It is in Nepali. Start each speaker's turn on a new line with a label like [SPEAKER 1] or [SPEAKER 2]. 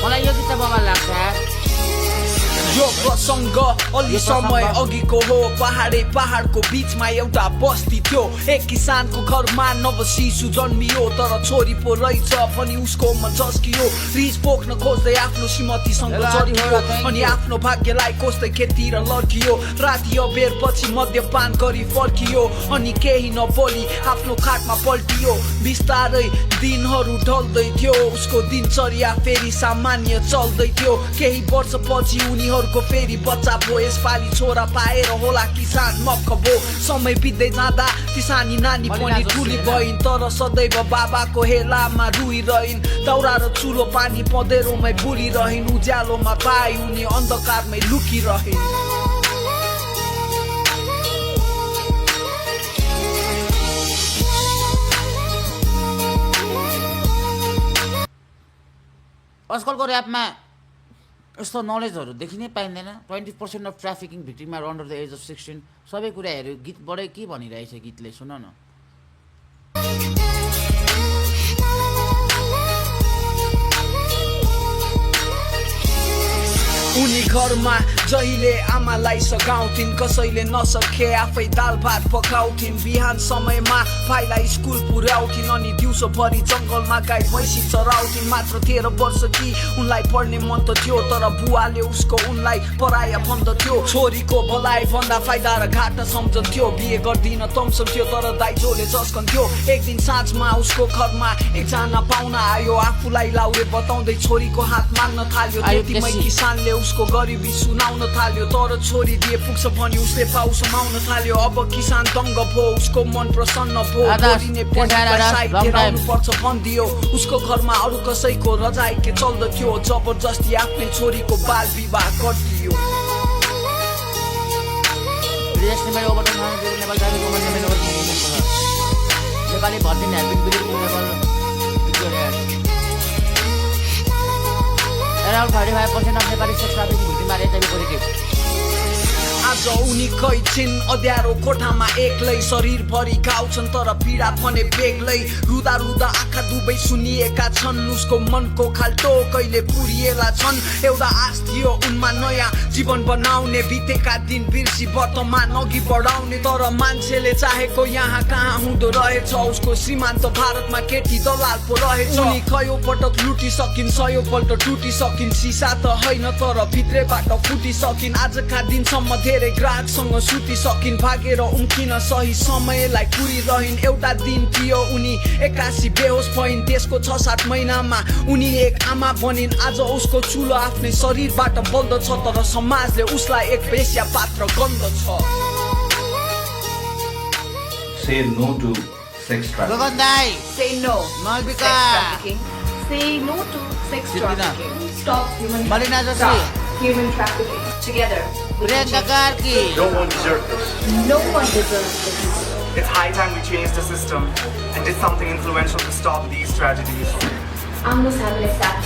[SPEAKER 1] मलाई यो गीत बवाल लाग्छ
[SPEAKER 2] यो प्रसङ्ग अलि समय अघिको हो पहाडको बीचमा एउटा बस्ती थियो एक किसानको घरमा नव शिशु जन्मियो तर छोरी पो रहेछ पनि उसको मन झस्कियो रिस पोख्न खोज्दै आफ्नो श्रीमतीसँग जरियो अनि आफ्नो भाग्यलाई खोज्दै खेततिर लड्कियो राति अबेर पछि मद्यपान गरी फर्कियो अनि केही नबोली आफ्नो खाटमा पल्टियो बिस्तारै दिनहरू ढल्दै थियो उसको दिनचर्या फेरि सामान्य चल्दै थियो केही वर्षपछि उनीहरूको फेरि बच्चा भो यसपालि छोरा पाएर होला किसान मक्क भो समय बित्दै जाँदा किसानी नानी पनि ठुली भइन् तर सदैव बाबाको हेलामा रुइरहन् दाउरा र चुलो पानी पँधेरोमै बुलिरहन् उज्यालोमा पाइ उनी अन्धकारमै लुकिरहन्
[SPEAKER 1] आजकलको ऱ्यापमा यस्तो नलेजहरू देखि नै पाइँदैन 20% of trafficking victim are under the age of 16 सबै कुराहरू गीतबाटै के भनिरहेछ गीतले सुन न
[SPEAKER 2] उनी घरमा जहिले आमालाई सघाउँथिन् कसैले नसके आफै दाल भात पकाउँथिन् बिहान समयमा भाइलाई स्कुल पुर्याउँथिन् अनि दिउँसोभरि जङ्गलमा गाई भैँसी चराउँथिन् मात्र 13 वर्ष कि उनलाई पढ्ने मन त थियो तर बुवाले उसको उनलाई पराया भन्दथ्यो छोरीको भलाइ भन्दा फाइदा र घाटा सम्झन्थ्यो बिहे गर्दिन तम्सन्थ्यो तर दाइजोले झस्कन्थ्यो एक दिन साँझमा उसको घरमा एकजना पाहुना आयो आफूलाई लाउरे बताउँदै छोरीको हात माग्न थाल्यो त्यतिमै किसानले उसको गरिबी सुनाउन थाल्यो तर छोरी दिए पुग्छ भनी उसले पाउ समाउन थाल्यो अब किसान दङ्ग भो उसको मन प्रसन्न भो पर्छ भनिदियो उसको घरमा अरू कसैको रजाइ के चल्दथ्यो जबरजस्ती आफ्नै छोरीको बाल विवाह गरिदियो
[SPEAKER 1] नेपाली भर्ती Around 35% of Nepali sex trafficking victims are HIV positive.
[SPEAKER 2] आज उनी कै छिन् अँध्यारो कोठामा एक्लै शरीरभरि घाउ छन् तर पीडा भने बेग्लै रुदा रुदा आँखा दुवै सुनिएका छन् उसको मनको खाल्टो कहिले पुरिएला छन् एउटा आश थियो उनमा नयाँ जीवन बनाउने बितेका दिन बिर्सी वर्तमान अघि बढाउने तर मान्छेले चाहेको यहाँ कहाँ हुँदो रहेछ उसको श्रीमान्त भारतमा केटी दलाल पो रहेछ उनी कयौं पटक लुटिसकिन् सयौं पल्ट टुटिसकिन् सिसा त होइन तर भित्रैबाट फुटिसकिन् आजका दिनसम्म धेरै ग्राहकसँग सुतिसकिन् भागेर उम्किन सही समयलाई पुरिरहन् एउटा दिन थियो उनी 81 बेहोस भइन् त्यसको 6-7 महिनामा उनी एक आमा बनिन् आज उसको चुलो आफ्नै शरीरबाट बल्दछ तर समाजले उसलाई एक वेश्या पात्र गन्दछ
[SPEAKER 3] Say no to sex trafficking.
[SPEAKER 1] Gogandai,
[SPEAKER 4] Say no
[SPEAKER 1] Malvika.
[SPEAKER 4] to sex trafficking. Say no to sex trafficking. Stop
[SPEAKER 1] Marina Joshi.
[SPEAKER 4] Stop human trafficking. Together.
[SPEAKER 1] Priyanka Karki.
[SPEAKER 5] No one deserves this.
[SPEAKER 4] No one deserves this.
[SPEAKER 5] It's high time we changed the system and did something influential to stop these tragedies.
[SPEAKER 4] I'm Musa Abdul